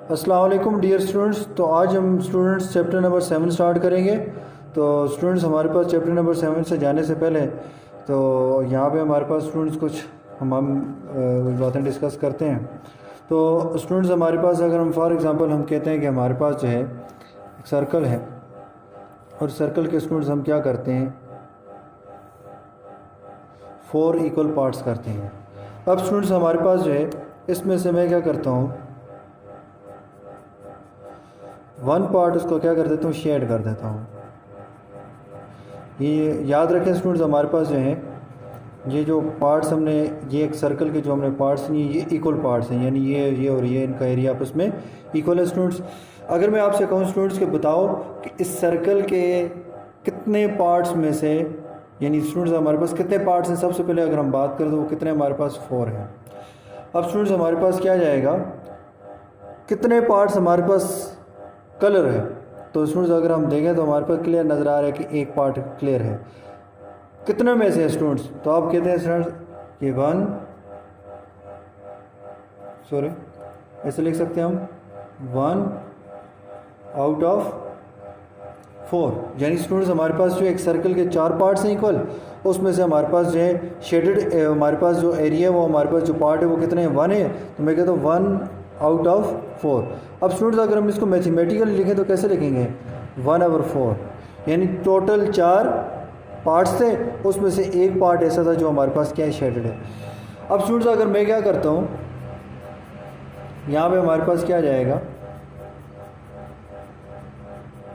अस्सलाम वालेकुम dear students. तो आज हम स्टूडेंट्स चैप्टर नंबर 7 स्टार्ट करेंगे। तो स्टूडेंट्स हमारे पास चैप्टर नंबर 7 से जाने से पहले तो यहाँ पे हमारे पास स्टूडेंट्स कुछ हम बातें डिस्कस करते हैं। तो स्टूडेंट्स हमारे पास अगर हम फॉर एग्ज़ाम्पल हम कहते हैं कि हमारे पास जो है एक सर्कल है और सर्कल के स्टूडेंट्स हम क्या करते हैं 4 इक्वल पार्ट्स करते हैं। अब स्टूडेंट्स हमारे पास जो है इसमें से मैं क्या करता हूँ 1 पार्ट उसको क्या कर देता हूँ शेड कर देता हूँ। ये याद रखें स्टूडेंट्स हमारे पास जो है ये जो पार्ट्स हमने ये एक सर्कल के जो हमने पार्ट्स नहीं ये इक्वल पार्ट्स हैं, यानी ये और ये इनका एरिया आपस में इक्वल है। स्टूडेंट्स अगर मैं आपसे कहूँ स्टूडेंट्स के बताओ कि इस सर्कल के कितने पार्ट्स में से यानी स्टूडेंट्स हमारे पास कितने पार्ट्स हैं, सबसे पहले अगर हम बात करें तो वो कितने हमारे पास 4 हैं। अब स्टूडेंट्स हमारे पास क्या जाएगा कितने पार्ट्स हमारे पास कलर है। तो स्टूडेंट्स अगर हम देखें तो हमारे पास क्लियर नज़र आ रहा है कि एक पार्ट क्लियर है। कितने में से है स्टूडेंट्स, तो आप कहते हैं स्टूडेंट्स कि ऐसे लिख सकते हैं हम 1 आउट ऑफ 4, यानी स्टूडेंट्स हमारे पास जो एक सर्कल के 4 पार्ट्स हैं इक्वल, उसमें से हमारे पास जो है शेडेड हमारे पास जो एरिया है वो हमारे पास जो पार्ट है वो कितने हैं 1 है। तो मैं कहता हूँ 1 आउट ऑफ 4। अब स्टूडेंट्स अगर हम इसको मैथमेटिकली लिखें तो कैसे लिखेंगे 1/4, यानी टोटल 4 पार्ट्स थे उसमें से एक पार्ट ऐसा था जो हमारे पास क्या है शेडेड है। अब स्टूडेंट्स अगर मैं क्या करता हूँ यहाँ पे हमारे पास क्या जाएगा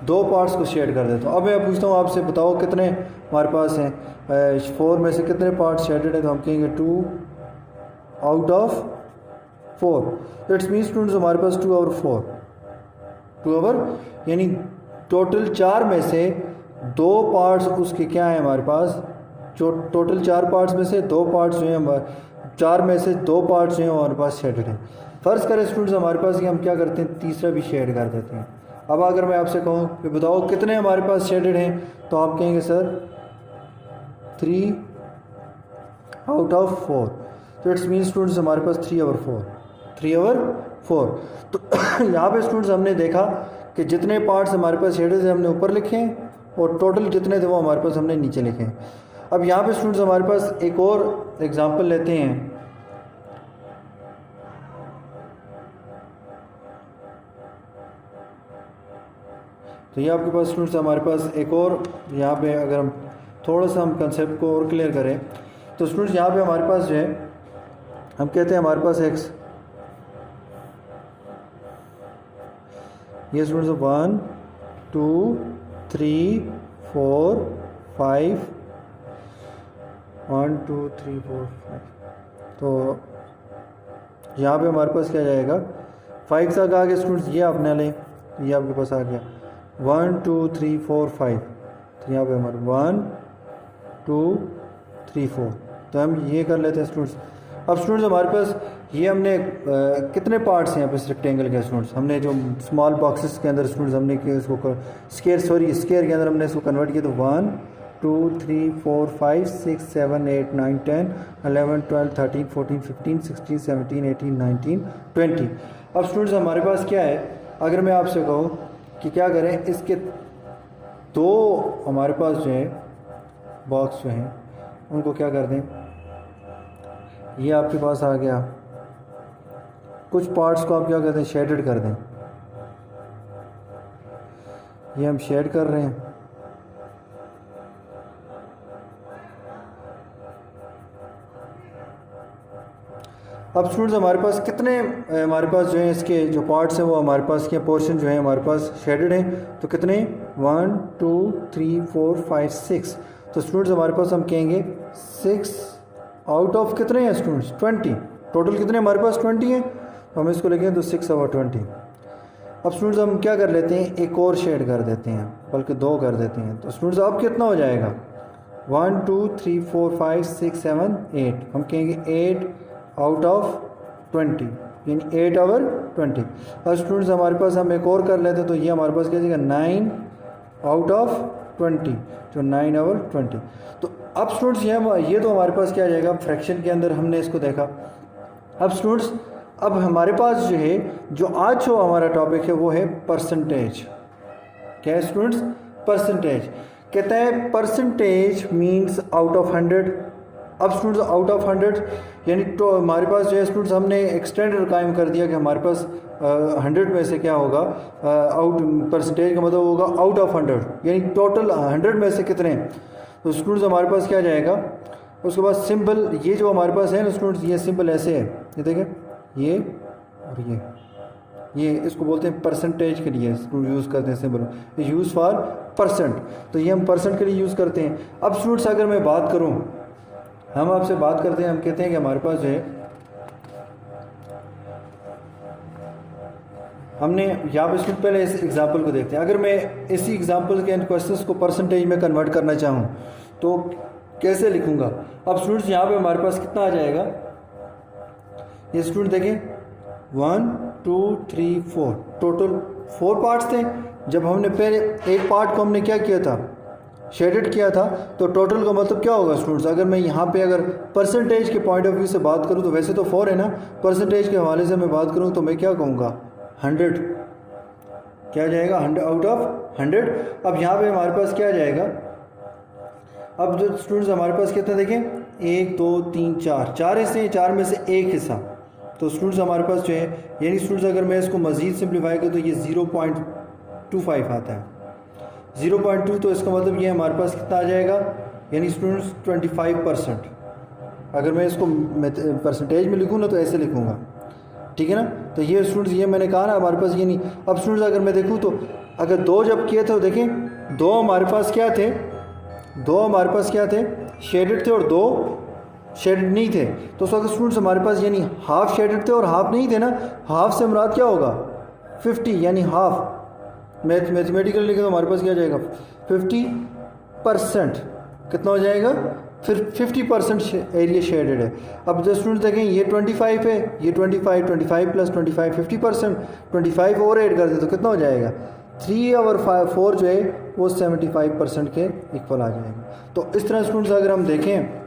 2 पार्ट्स को शेड कर देता हूँ। अब मैं पूछता हूँ आपसे बताओ कितने हमारे पास हैं 4 में से कितने पार्ट्स शेडेड है। तो हम कहेंगे 2 out of 4। It's mean students हमारे पास 2/4 यानी टोटल 4 में से 2 पार्ट्स उसके क्या है हमारे पास, जो टोटल 4 पार्ट्स में से 2 पार्ट्स जो हैं 4 में से 2 पार्ट्स जो हैं हमारे पास शेडेड हैं। फ़र्ज़ करें स्टूडेंट्स हमारे पास कि हम क्या करते हैं तीसरा भी शेड कर देते हैं। अब अगर मैं आपसे कहूँ कि बताओ कितने हमारे पास शेडेड हैं, तो आप कहेंगे सर 3 आउट ऑफ 4। तो इट्स मीन स्टूडेंट्स हमारे पास 3/4। तो यहाँ पे स्टूडेंट्स हमने देखा कि जितने पार्ट्स हमारे पास शेडेड हैं हमने ऊपर लिखे हैं और टोटल जितने थे वो हमारे पास हमने नीचे लिखे हैं। अब यहाँ पे स्टूडेंट्स हमारे पास एक और एग्जांपल लेते हैं। तो ये आपके पास स्टूडेंट्स हमारे पास एक और यहाँ पे अगर हम थोड़ा सा हम कंसेप्ट को और क्लियर करें तो स्टूडेंट्स यहाँ पे हमारे पास जो है हम कहते हैं हमारे पास एक्स, ये स्टूडेंट्स 1 2 3 4 5 1 2 3 4 5। तो यहाँ पे हमारे पास क्या जाएगा 5 तक आ गया स्टूडेंट्स, ये आपने लें ये आपके पास आ गया 1 2 3 4 5। तो यहाँ पे हमारे 1 2 3 4। तो हम ये कर लेते हैं स्टूडेंट्स। अब स्टूडेंट्स हमारे पास ये हमने कितने पार्ट्स हैं यहाँ पे इस रेक्टेंगल के स्टूडेंट्स, हमने जो स्मॉल बॉक्सेस के अंदर स्टूडेंट्स हमने इसको स्क्वायर के अंदर हमने इसको कन्वर्ट किया। तो 1 2 3 4 5 6 7 8 9 10 11 12 13 14 15 16 17 18 19 20। अब स्टूडेंट्स हमारे पास क्या है, अगर मैं आपसे कहूँ कि क्या करें इसके 2 हमारे पास जो है बॉक्स जो हैं उनको क्या कर दें, ये आपके पास आ गया, कुछ पार्ट्स को आप क्या करते हैं शेडेड कर दें। ये हम शेड कर रहे हैं। अब स्टूडेंट्स हमारे पास कितने हमारे पास जो है इसके जो पार्ट्स हैं वो हमारे पास के पोर्शन जो है हमारे पास शेडेड हैं। तो कितने 1 2 3 4 5 6। तो स्टूडेंट्स हमारे पास हम कहेंगे 6 आउट ऑफ कितने हैं स्टूडेंट्स 20। टोटल कितने हमारे पास 20 हैं, तो हम इसको लिखें तो 6/20। अब स्टूडेंट्स हम क्या कर लेते हैं एक और शेड कर देते हैं, बल्कि 2 कर देते हैं। तो स्टूडेंट्स अब कितना हो जाएगा 1 2 3 4 5 6 7 8। हम कहेंगे 8 आउट ऑफ 20 यानी 8/20। अब स्टूडेंट्स हमारे पास हम एक और कर लेते हैं। तो ये हमारे पास क्या जाएगा 9 आउट ऑफ 20, जो 9/20। तो अब स्टूडेंट्स ये तो हमारे पास क्या आ जाएगा फ्रैक्शन के अंदर हमने इसको देखा। अब स्टूडेंट्स अब हमारे पास जो है, जो आज जो हमारा टॉपिक है वो है परसेंटेज। क्या है स्टूडेंट्स? परसेंटेज। कहता है परसेंटेज मीन्स आउट ऑफ 100। अब स्टूडेंट्स आउट ऑफ 100 यानी तो हमारे पास जो है स्टूडेंट्स हमने एक्सटेंडेड कायम कर दिया कि हमारे पास 100 में से क्या होगा, आउट परसेंटेज का मतलब होगा आउट ऑफ 100 यानी टोटल 100 में से कितने। तो स्टूडेंट्स हमारे पास क्या जाएगा, उसके बाद सिंबल, ये जो हमारे पास है ना स्टूडेंट्स, ये सिंबल ऐसे है, ये देखें, ये और ये इसको बोलते हैं परसेंटेज के लिए यूज़ करते हैं सिंबल, यूज़ फॉर परसेंट। तो ये हम परसेंट के लिए यूज़ करते हैं। अब स्टूडेंट्स अगर मैं बात करूं, हम आपसे बात करते हैं, हम कहते हैं कि हमारे पास जो है, हमने यहाँ पे स्टूडेंट पहले इस एग्जांपल को देखते हैं। अगर मैं इसी एग्जांपल के क्वेश्चंस को परसेंटेज में कन्वर्ट करना चाहूँ तो कैसे लिखूँगा। अब स्टूडेंट्स यहाँ पे हमारे पास कितना आ जाएगा, ये स्टूडेंट देखें 1 2 3 4 टोटल 4 पार्ट्स थे। जब हमने पहले एक पार्ट को हमने क्या किया था, शेडेड किया था, तो टोटल का मतलब क्या होगा स्टूडेंट्स। अगर मैं यहाँ पे अगर परसेंटेज के पॉइंट ऑफ व्यू से बात करूँ तो वैसे तो 4 है ना, परसेंटेज के हवाले से मैं बात करूँ तो मैं क्या कहूँगा 100। क्या जाएगा 100 आउट ऑफ 100। अब यहाँ पे हमारे पास क्या जाएगा, अब जो स्टूडेंट्स हमारे पास कितना देखें, 1 2 3 4 हिस्से हैं, 4 में से एक हिस्सा। तो स्टूडेंट्स हमारे पास जो है, यानी स्टूडेंट्स अगर मैं इसको मज़ीद सिंप्लीफाई करूँ तो ये 0.25 आता है, 0.2। तो इसका मतलब ये हमारे पास कितना आ जाएगा, यानी स्टूडेंट्स 25%। अगर मैं इसको परसेंटेज में लिखूँ ना तो ऐसे लिखूँगा, ठीक है ना। तो ये स्टूडेंट्स, ये मैंने कहा ना हमारे पास ये नहीं। अब स्टूडेंट्स अगर मैं देखूँ तो अगर 2 जब किए थे तो देखें 2 हमारे पास क्या थे, 2 हमारे पास क्या थे, शेडेड थे, और 2 शेडेड नहीं थे। तो उस वक्त स्टूडेंट्स हमारे पास यानी हाफ शेडेड थे और हाफ नहीं थे ना। हाफ से मुराद क्या होगा 50, यानी हाफ मैथमेटिकल लिखे तो हमारे पास क्या जाएगा 50%। कितना हो जाएगा, फिर 50% एरिया शेडेड है। अब जो स्टूडेंट्स देखें ये 25 है, ये 25 प्लस 25 50%, 25 और ऐड कर दे तो कितना हो जाएगा 3 और 4 जो है वो 75% के इक्वल आ जाएगा। तो इस तरह स्टूडेंट्स अगर हम देखें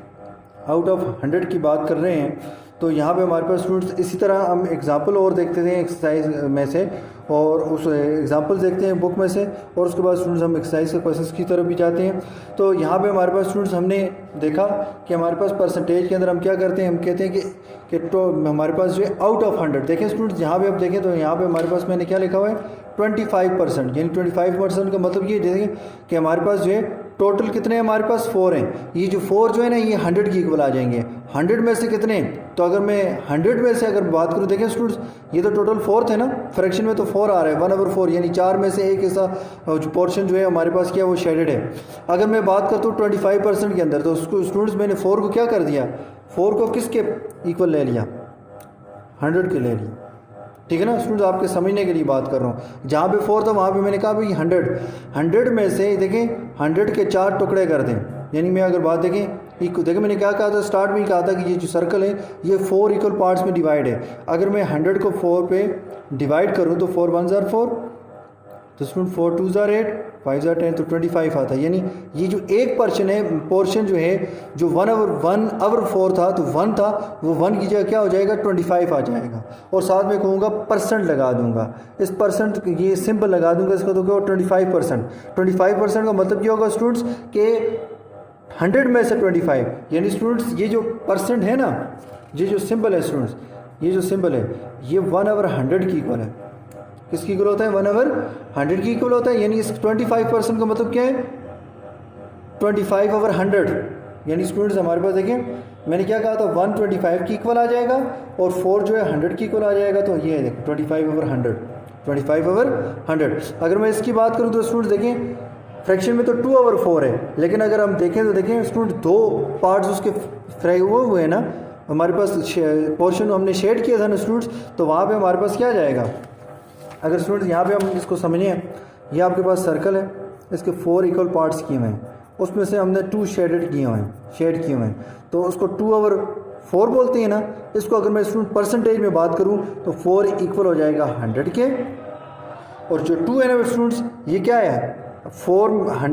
आउट ऑफ 100 की बात कर रहे हैं तो यहाँ पे हमारे पास स्टूडेंट्स इसी तरह हम एग्जांपल और देखते थे एक्सरसाइज में से, और उस एग्जांपल देखते हैं बुक में से, और उसके बाद स्टूडेंट्स हम एक्सरसाइज के क्वेश्चंस की तरफ भी जाते हैं। तो यहाँ पे हमारे पास स्टूडेंट्स हमने देखा कि हमारे पास परसेंटेज के अंदर हम क्या करते हैं, हम कहते हैं कि तो हमारे पास जो है आउट ऑफ 100। देखें स्टूडेंट्स यहाँ पे आप देखें तो यहाँ पे हमारे पास मैंने क्या लिखा हुआ है 25%, यानी 25% का मतलब ये देखें कि हमारे पास जो है टोटल कितने हैं, हमारे पास 4 हैं। ये जो 4 जो है ना ये 100 की इक्वल आ जाएंगे। 100 में से कितने, तो अगर मैं 100 में से अगर बात करूँ, देखें स्टूडेंट्स ये तो टोटल 4 थे ना, फ्रैक्शन में तो 4 आ रहा है 1/4, यानी 4 में से एक हिस्सा पोर्शन जो है हमारे पास क्या वो शेडेड है। अगर मैं बात करता हूँ 25% के अंदर, तो उसको स्टूडेंट्स मैंने 4 को क्या कर दिया, 4 को किसके इक्वल ले लिया, 100 के ले लिया, ठीक है ना स्टूडेंट्स। आपके समझने के लिए बात कर रहा हूँ। जहाँ पे 4 था वहाँ पे मैंने कहा भाई 100 में से देखें 100 के 4 टुकड़े कर दें, यानी मैं अगर बात देखें मैंने क्या कहा था, स्टार्ट में ही कहा था कि ये जो सर्कल है ये 4 इक्वल पार्ट्स में डिवाइड है। अगर मैं 100 को 4 पे डिवाइड करूँ तो 4 1 ज़ार 4, तो स्टूडेंट 4 2 ज़ार 8 5 ज़ार 10, तो 25 आता है। यानी ये जो एक पोर्शन जो है जो 1/4 था, तो 1 था, वो 1 की जगह क्या हो जाएगा 25 आ जाएगा। और साथ में कहूँगा परसेंट लगा दूंगा, इस परसेंट ये सिंपल लगा दूंगा, इसका तो क्या 25%। 25% का मतलब क्या होगा स्टूडेंट्स कि 100 में से 25, यानी स्टूडेंट्स ये जो परसेंट है ना, ये जो सिंबल है स्टूडेंट्स, ये जो सिंबल है ये 1/100 की इक्वल है। किसकी इक्वल होता है 1/100 की इक्वल होता है। यानी इस 25% का मतलब क्या है 25/100। यानी स्टूडेंट्स हमारे पास देखें मैंने क्या कहा था 125 की इक्वल आ जाएगा और 4 जो है 100 की इक्वल आ जाएगा। तो ये है देखो 25/100, 25/100। अगर मैं इसकी बात करूँ तो स्टूडेंट्स देखें फ्रैक्शन में तो 2/4 है, लेकिन अगर हम देखें तो देखें स्टूडेंट 2 पार्ट्स उसके वो हुए ना, हमारे पास पोर्शन हमने शेड किया था ना स्टूडेंट्स, तो वहाँ पे हमारे पास क्या आ जाएगा। अगर स्टूडेंट्स यहाँ पे हम इसको समझें, ये आपके पास सर्कल है, इसके 4 इक्वल पार्ट्स किए हुए हैं, उसमें से हमने 2 शेड किए हुए हैं, तो उसको 2/4 बोलते हैं ना। इसको अगर मैं स्टूडेंट परसेंटेज में बात करूँ तो 4 इक्वल हो जाएगा 100 के, और जो 2 है ना स्टूडेंट्स ये क्या है 4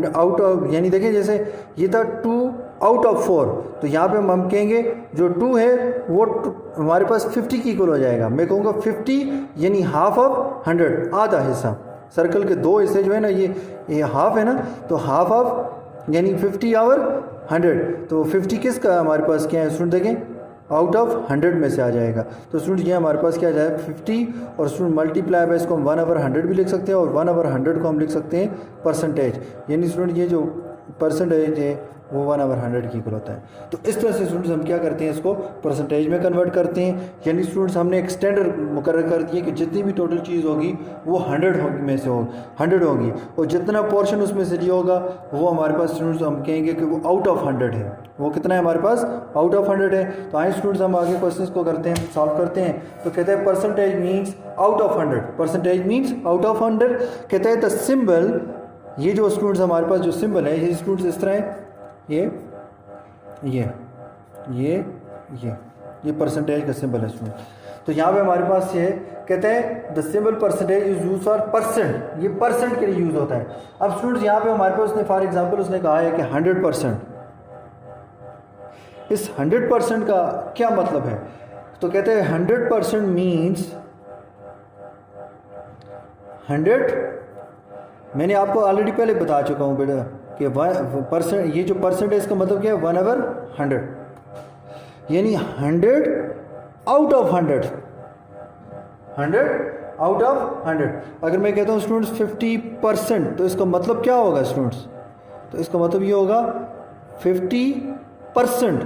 आउट ऑफ, यानी देखें जैसे ये था 2 आउट ऑफ 4, तो यहाँ पे हम कहेंगे जो 2 है वो हमारे पास 50 की इक्वल हो जाएगा। मैं कहूँगा 50 यानी हाफ ऑफ 100, आधा हिस्सा। सर्कल के 2 हिस्से जो है ना, ये हाफ है ना, तो हाफ ऑफ यानी 50 और 100, तो 50 किसका हमारे पास क्या है स्टूडेंट, देखें आउट ऑफ 100 में से आ जाएगा। तो स्टूडेंट ये हमारे पास क्या जाएगा 50, और स्टूडेंट मल्टीप्लाई बाय इसको हम 1/100 भी लिख सकते हैं, और 1/100 को हम लिख सकते हैं परसेंटेज, यानी स्टूडेंट ये जो परसेंटेज है वो 1/100 की इक्वल होता है। तो इस तरह से स्टूडेंट्स हम क्या करते हैं, इसको परसेंटेज में कन्वर्ट करते हैं, यानी स्टूडेंट्स हमने एक स्टैंडर्ड मुकर्रर कर दिए कि जितनी भी टोटल चीज़ होगी वो 100 में से 100 होगी, और जितना पोर्शन उसमें से लिया होगा वो हमारे पास स्टूडेंट्स हम कहेंगे कि वो आउट ऑफ 100 है। वो कितना है हमारे पास, आउट ऑफ 100 है। तो आइए स्टूडेंट्स हम आगे क्वेश्चन को करते हैं, सॉल्व करते हैं। तो कहते हैं percentage means out of 100, percentage means out of 100। कहते हैं द सिंबल, ये जो स्टूडेंट्स हमारे पास जो सिंबल है ये स्टूडेंट्स इस तरह है, ये परसेंटेज का सिंबल है स्टूडेंट। तो यहाँ पे हमारे पास ये कहते हैं the symbol percentage is use for percent, ये परसेंट के लिए यूज होता है। अब स्टूडेंट्स यहाँ पे हमारे पास उसने फॉर एग्जांपल उसने कहा है कि 100%, इस 100% का क्या मतलब है, तो कहते हैं 100% मीन्स 100, मैंने आपको ऑलरेडी पहले बता चुका हूँ बेटा कि 1%, ये जो परसेंट है इसका मतलब क्या है 1/100, यानी 100 आउट ऑफ 100, 100 आउट ऑफ 100। अगर मैं कहता हूँ स्टूडेंट्स 50%, तो इसका मतलब क्या होगा स्टूडेंट्स, तो इसका मतलब ये होगा 50%,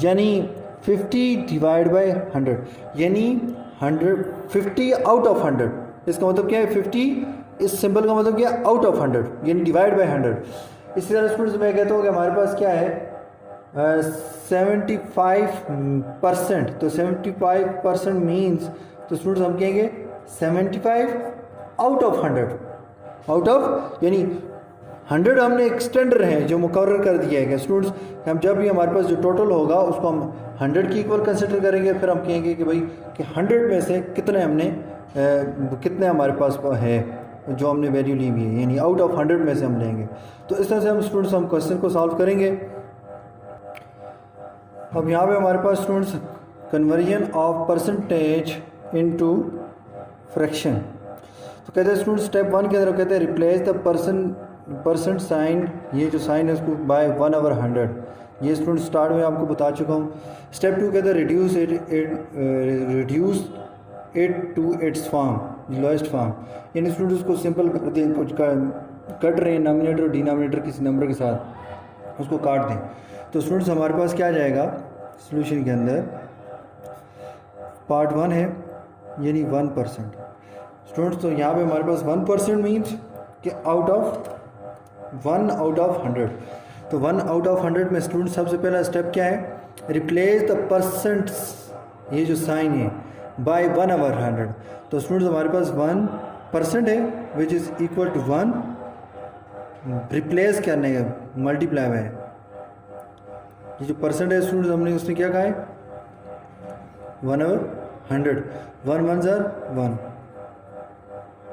यानी 50 डिवाइड बाय 100, यानी 50 आउट ऑफ 100। इसका मतलब क्या है 50, इस सिंबल का मतलब क्या है आउट ऑफ 100, यानी डिवाइड बाय 100। इसी तरह स्टूडेंट्स मैं कहता हूँ कि हमारे पास क्या है 75%, तो 75% मीन्स, तो स्टूडेंट्स हम कहेंगे 75 आउट ऑफ 100, आउट ऑफ यानी 100 हमने एक स्टैंडर्ड है जो मुकर्रर कर दिया है कि स्टूडेंट्स हम जब भी हमारे पास जो टोटल होगा उसको हम 100 की इक्वल कंसिडर करेंगे, फिर हम कहेंगे कि भाई कि 100 में से कितने हमने कितने हमारे पास है जो हमने वैल्यू ली हुई है, यानी आउट ऑफ 100 में से हम लेंगे। तो इस तरह से हम स्टूडेंट्स हम क्वेश्चन को सॉल्व करेंगे। अब यहाँ पे हमारे पास students conversion of percentage into fraction, तो कहते हैं स्टूडेंट स्टेप 1 के अंदर कहते हैं रिप्लेस द परसेंट साइन, ये जो साइन है उसको बाय 1/100, ये स्टूडेंट स्टार्ट में आपको बता चुका हूँ। स्टेप 2 कहते हैं reduce it to its form, lowest form, यानी स्टूडेंट उसको सिंपल कर दें, कुछ कट रहे हैं नॉमिनेटर और डिनोमिनेटर किसी नंबर के साथ उसको काट दें। तो स्टूडेंट्स हमारे पास क्या आ जाएगा सॉल्यूशन के अंदर, पार्ट 1 है यानी 1%। स्टूडेंट्स तो यहाँ पे हमारे पास 1% मीन्स कि आउट ऑफ 1 आउट ऑफ 100, तो 1 आउट ऑफ 100 में स्टूडेंट सबसे पहला स्टेप क्या है, रिप्लेस द परसेंट, ये जो साइन है बाय 1/100। तो स्टूडेंट्स हमारे पास 1% है which is equal to 1, replace करने का मल्टीप्लाई है, ये जो परसेंट है स्टूडेंट्स हमने उसने क्या कहा है 1/100, 1 1 1,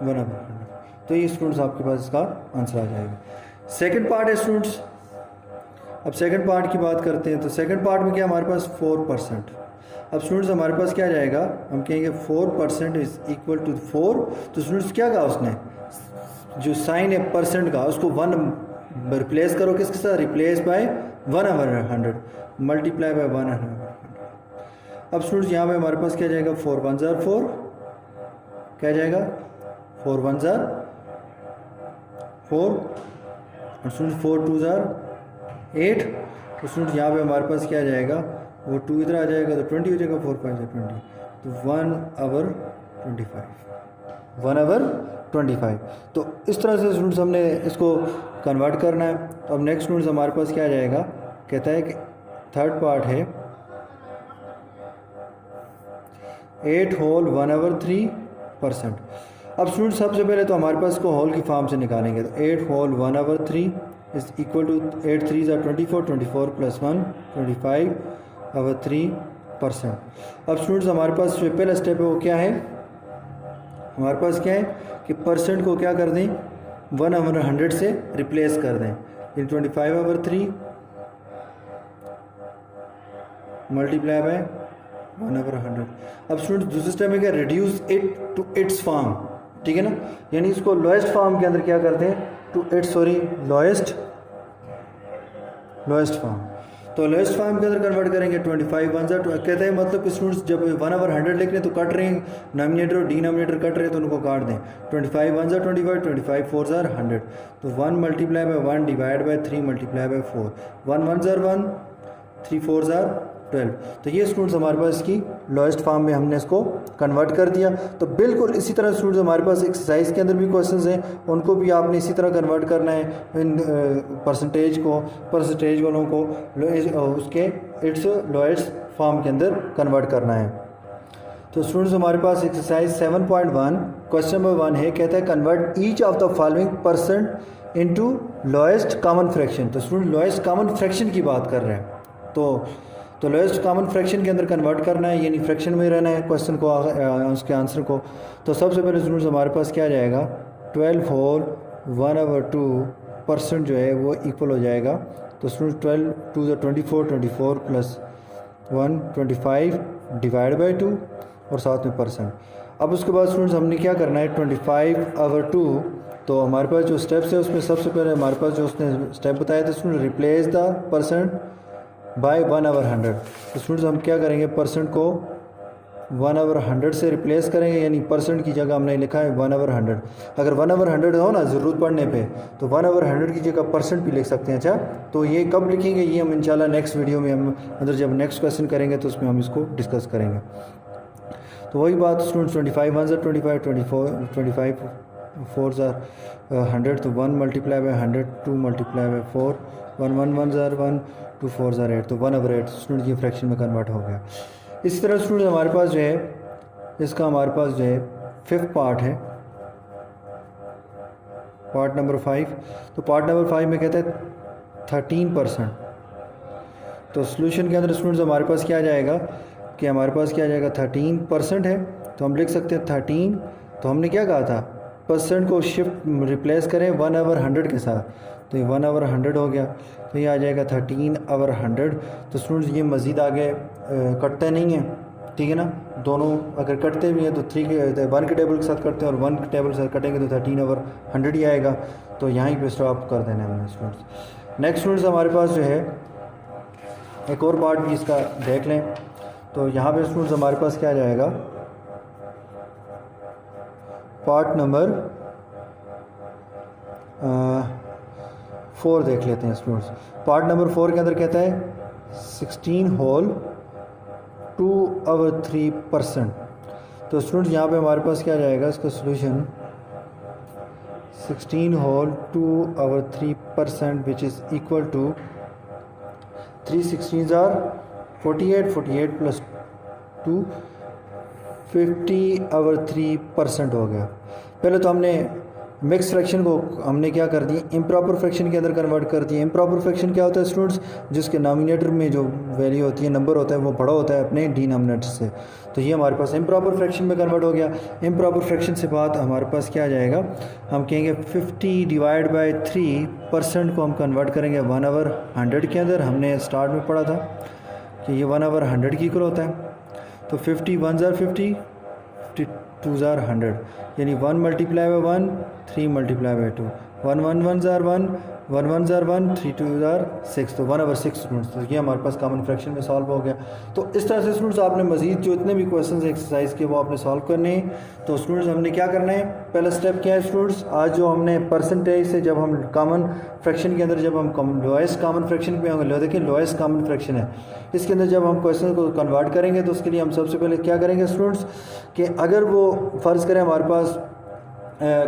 1/100। तो ये स्टूडेंट्स आपके पास इसका आंसर आ जाएगा। सेकंड पार्ट है स्टूडेंट्स, अब सेकंड पार्ट की बात करते हैं। तो सेकंड पार्ट में क्या हमारे पास 4%। अब स्टूडेंट्स हमारे पास क्या जाएगा, हम कहेंगे 4% इज इक्वल टू 4। तो स्टूडेंट्स क्या कहा उसने, जो साइन है परसेंट का उसको 1 रिप्लेस करो किसके साथ, रिप्लेस बाय 1/100 मल्टीप्लाई बाय 1/100। अब स्टूडेंट्स यहाँ पे हमारे पास क्या जाएगा 4 1 4, क्या जाएगा 4 1 4, और स्टूडेंट्स 4 2 8। तो स्टूडेंट्स यहाँ पे हमारे पास क्या जाएगा, वो 2 इधर आ जाएगा तो 20 हो जाएगा, 4 5 20, तो 1/25। तो इस तरह से स्टूडेंट्स हमने इसको कन्वर्ट करना है। तो अब नेक्स्ट स्टूडेंट्स हमारे पास क्या जाएगा, कहता है कि थर्ड पार्ट है 8 होल 1/3%। अब स्टूडेंट्स सबसे पहले तो हमारे पास को होल की फॉर्म से निकालेंगे, तो 8 होल 1/3 इज इक्वल टू 8 3 24, 24 + 1 25/3%। अब स्टूडेंट्स हमारे पास जो पहला स्टेप है वो क्या है, हमारे पास क्या है कि परसेंट को क्या कर दें 1/100 से रिप्लेस कर दें, इन 25/3 मल्टीप्लाई बाय 1/100। अब स्टूडेंट्स दूसरे स्टेप में क्या, reduce it to its form, ठीक है ना, यानी इसको लोएस्ट फॉर्म के अंदर क्या करते हैं, टू इट्स लोएस्ट फॉर्म। तो लोएस्ट फॉर्म के अंदर कन्वर्ट करेंगे 25 वन ज़ा कहते हैं, मतलब स्टूडेंट्स जब 1/100 लिख रहे हैं तो कट रहे हैं, नॉमिनेटर और डिनोमिनेटर कट रहे हैं तो उनको काट दें। 25 वन ज़ा 25, 25 फोर ज़ा 100, तो 1 multiply by 1 divide by 3 multiply by 4, 1 1 ज़ा 1, 3 4 ज़ा 12। तो ये स्टूडेंट्स हमारे पास इसकी लोएस्ट फॉर्म में हमने इसको कन्वर्ट कर दिया। तो बिल्कुल इसी तरह स्टूडेंट्स हमारे पास एक्सरसाइज के अंदर भी क्वेश्चंस हैं, उनको भी आपने इसी तरह कन्वर्ट करना है इन परसेंटेज वालों को उसके इट्स लोएस्ट फॉर्म के अंदर कन्वर्ट करना है। तो स्टूडेंट्स हमारे पास एक्सरसाइज 7.1 क्वेश्चन नंबर 1 है, कहता है convert each of the following percent into lowest common fraction. तो स्टूडेंट लोएस्ट कॉमन फ्रैक्शन की बात कर रहे हैं, तो लोएस्ट कॉमन फ्रैक्शन के अंदर कन्वर्ट करना है, यानी फ्रैक्शन में रहना है क्वेश्चन को, उसके आंसर को। तो सबसे पहले स्टूडेंट्स हमारे पास क्या जाएगा, 12 होल 1/2% जो है वो इक्वल हो जाएगा। तो स्टूडेंट 12 2 ज़ा 24, 24 प्लस 1 25 डिवाइड बाई 2 और साथ में परसेंट। अब उसके बाद स्टूडेंट्स हमने क्या करना है, 25/2। तो हमारे पास जो स्टेप्स है उसमें सबसे पहले हमारे पास जो उसने स्टेप बताया था student, replace the percent by 1/100। तो स्टूडेंट्स हम क्या करेंगे, परसेंट को 1/100 से रिप्लेस करेंगे, यानी परसेंट की जगह हमने लिखा है 1/100। अगर 1/100 हो ना ज़रूरत पड़ने पे तो 1/100 की जगह परसेंट भी लिख सकते हैं। अच्छा, तो ये कब लिखेंगे, ये हम इंशाल्लाह नेक्स्ट वीडियो में हम अंदर जब नेक्स्ट क्वेश्चन करेंगे तो उसमें हम इसको डिस्कस करेंगे। तो वही बात स्टूडेंट्स, 25 वन ज़ा 25, 25 फोर ज़ा 100, तो 1 मल्टीप्लाई बाय 100, 2 मल्टीप्लाई बाय 4, 1 1 1 ज़ा 1, 2 4 ज़ा 8, तो 1/8 स्टूडेंट ये फ्रैक्शन में कन्वर्ट हो गया। इसी तरह स्टूडेंट हमारे पास जो है इसका हमारे पास जो है 5th पार्ट है, पार्ट नंबर 5। तो पार्ट नंबर 5 में कहता है 13%। तो सोल्यूशन के अंदर स्टूडेंट्स हमारे पास क्या आ जाएगा कि हमारे पास क्या आ जाएगा, 13% है, तो हम लिख सकते हैं 13। तो हमने क्या कहा था, परसेंट को शिफ्ट रिप्लेस करें 1/100 के साथ, तो ये 1/100 हो गया, तो ये आ जाएगा 13/100। तो स्टूडेंट्स ये मज़ीद आगे कटते नहीं हैं, ठीक है ना, दोनों अगर कटते भी हैं तो 1 के टेबल के साथ कटते हैं और 1 के टेबल के साथ कटेंगे तो 13/100 ही आएगा। तो यहीं पे स्टॉप कर देना है हमने स्टूडेंट्स। नेक्स्ट स्टूडेंट्स हमारे पास जो है एक और पार्ट भी इसका देख लें। तो यहाँ पे स्टूडेंट्स हमारे पास क्या जाएगा, पार्ट नंबर 4 देख लेते हैं स्टूडेंट्स। पार्ट नंबर 4 के अंदर कहता है 16 होल 2/3%। तो स्टूडेंट्स यहाँ पे हमारे पास क्या जाएगा, इसका solution 16 whole 2/3% which is equal to 3 16 or 48, 48 plus 2 50/3% हो गया। पहले तो हमने मिक्स फ्रैक्शन को हमने क्या कर दिया, इम्प्रॉपर फ्रैक्शन के अंदर कन्वर्ट कर दिया। इम्प्रॉपर फ्रैक्शन क्या होता है स्टूडेंट्स, जिसके नॉमिनेटर में जो वैल्यू होती है, नंबर होता है, वो बड़ा होता है अपने डिनोमिनेटर से। तो ये हमारे पास इम्प्रॉपर फ्रैक्शन में कन्वर्ट हो गया। इम्प्रॉपर फ्रैक्शन से बाद हमारे पास क्या आ जाएगा, हम कहेंगे 50 डिवाइड बाई 3% को हम कन्वर्ट करेंगे 1/100 के अंदर। हमने स्टार्ट में पढ़ा था कि ये 1/100 की इक्वल होता है। तो 50 1 ज़ार 50, 2 ज़ार 100, यानी 1 मल्टीप्लाई बाई 1, 3 मल्टीप्लाई बाई 2, 1 1 1 ज़ार 1, 1 1 ज़ार 1, 3 2 ज़ार 6, तो 1/6 स्टूडेंट्स। तो ये हमारे पास कॉमन फ्रैक्शन में सॉल्व हो गया। तो इस तरह से स्टूडेंट्स आपने मजीद जो इतने भी क्वेश्चन एक्सरसाइज के वो आपने सॉल्व करने हैं। तो स्टूडेंट्स हमने क्या करना है, पहला स्टेप क्या है स्टूडेंट्स, आज जो हमने परसेंटेज से जब हम कॉमन फ्रैक्शन के अंदर जब हम लोएस्ट कॉमन फ्रैक्शन पे होंगे, देखिए लोएस्ट कॉमन फ्रैक्शन है, इसके अंदर जब हम क्वेश्चन को कन्वर्ट करेंगे तो उसके लिए हम सबसे पहले क्या करेंगे स्टूडेंट्स कि अगर वो फ़र्ज़ करें हमारे पास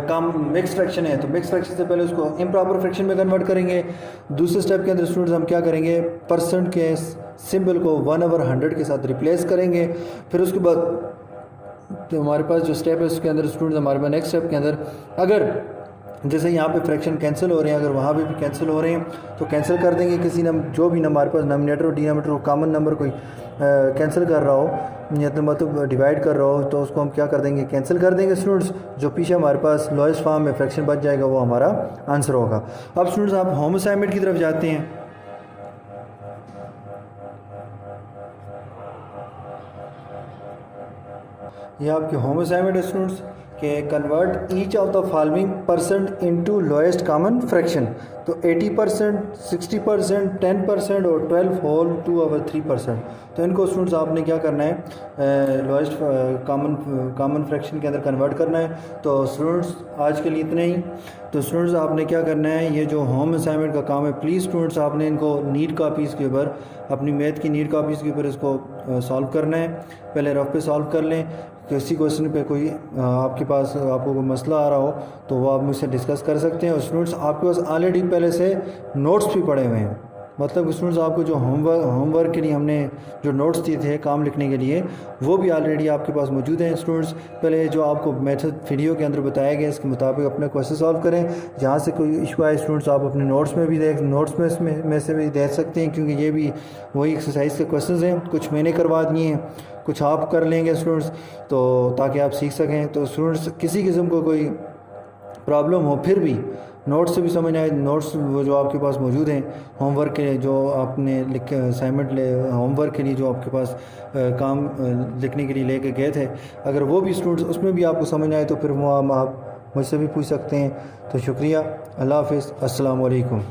कम मिक्स फ्रैक्शन है तो मिक्स फ्रैक्शन से पहले उसको इम्प्रॉपर फ्रैक्शन में कन्वर्ट करेंगे। दूसरे स्टेप के अंदर स्टूडेंट्स हम क्या करेंगे, परसेंट के सिंबल को 1/100 के साथ रिप्लेस करेंगे। फिर उसके बाद तो हमारे पास जो स्टेप है उसके अंदर स्टूडेंट्स हमारे पास नेक्स्ट स्टेप के अंदर अगर जैसे यहाँ पे फ्रैक्शन कैंसिल हो रहे हैं, अगर वहाँ पे भी कैंसिल हो रहे हैं तो कैंसिल कर देंगे। किसी जो भी हमारे पास नॉमिनेटर और डिनोमिनेटर को कॉमन नंबर कोई कैंसिल कर रहा हो या तो मतलब डिवाइड कर रहा हो तो उसको हम क्या कर देंगे, कैंसिल कर देंगे स्टूडेंट्स। जो पीछे हमारे पास लोएस्ट फॉर्म में फ्रैक्शन बच जाएगा वो हमारा आंसर होगा। अब स्टूडेंट्स आप होम असाइनमेंट की तरफ जाते हैं। ये आपके होम असाइनमेंट है स्टूडेंट्स कि convert each of the following percent into lowest common fraction. तो 80%, 60%, 10% और 12 होल टू अवर 3%। तो इनको स्टूडेंट्स आपने क्या करना है, लोएस्ट कॉमन फ्रैक्शन के अंदर कन्वर्ट करना है। तो स्टूडेंट्स आज के लिए इतना ही। तो स्टूडेंट्स आपने क्या करना है, ये जो होम असाइनमेंट का काम है, प्लीज़ स्टूडेंट्स आपने इनको नीड कापीज़ के ऊपर, अपनी मैथ की नीड कापीज़ के ऊपर इसको सॉल्व करना है। पहले रफ पे सॉल्व कर लें। किसी क्वेश्चन पे कोई आपके पास आपको कोई मसला आ रहा हो तो वो आप मुझसे डिस्कस कर सकते हैं। और स्टूडेंट्स आपके पास ऑलरेडी पहले से नोट्स भी पड़े हुए हैं, मतलब स्टूडेंट्स आपको जो होमवर्क के लिए हमने जो नोट्स दिए थे काम लिखने के लिए, वो भी ऑलरेडी आपके पास मौजूद हैं। स्टूडेंट्स पहले जो आपको मेथड वीडियो के अंदर बताया गया इसके मुताबिक अपने क्वेश्चन सॉल्व करें। जहाँ से कोई इशू आए स्टूडेंट्स आप अपने नोट्स में से भी देख सकते हैं, क्योंकि ये भी वही एक्सरसाइज के क्वेश्चन हैं। कुछ मैंने करवा दिए हैं, कुछ आप कर लेंगे स्टूडेंट्स, तो ताकि आप सीख सकें। तो स्टूडेंट्स किसी किस्म को कोई प्रॉब्लम हो फिर भी नोट्स से भी समझ आए, नोट्स वो जो आपके पास मौजूद हैं होमवर्क के जो आपने लिख असाइनमेंट होमवर्क के लिए जो आपके पास काम लिखने के लिए लेके गए थे, अगर वो भी स्टूडेंट्स उसमें भी आपको समझ आए तो फिर वो आप मुझसे भी पूछ सकते हैं। तो शुक्रिया, अल्लाह हाफ़िज़, अस्सलाम वालेकुम।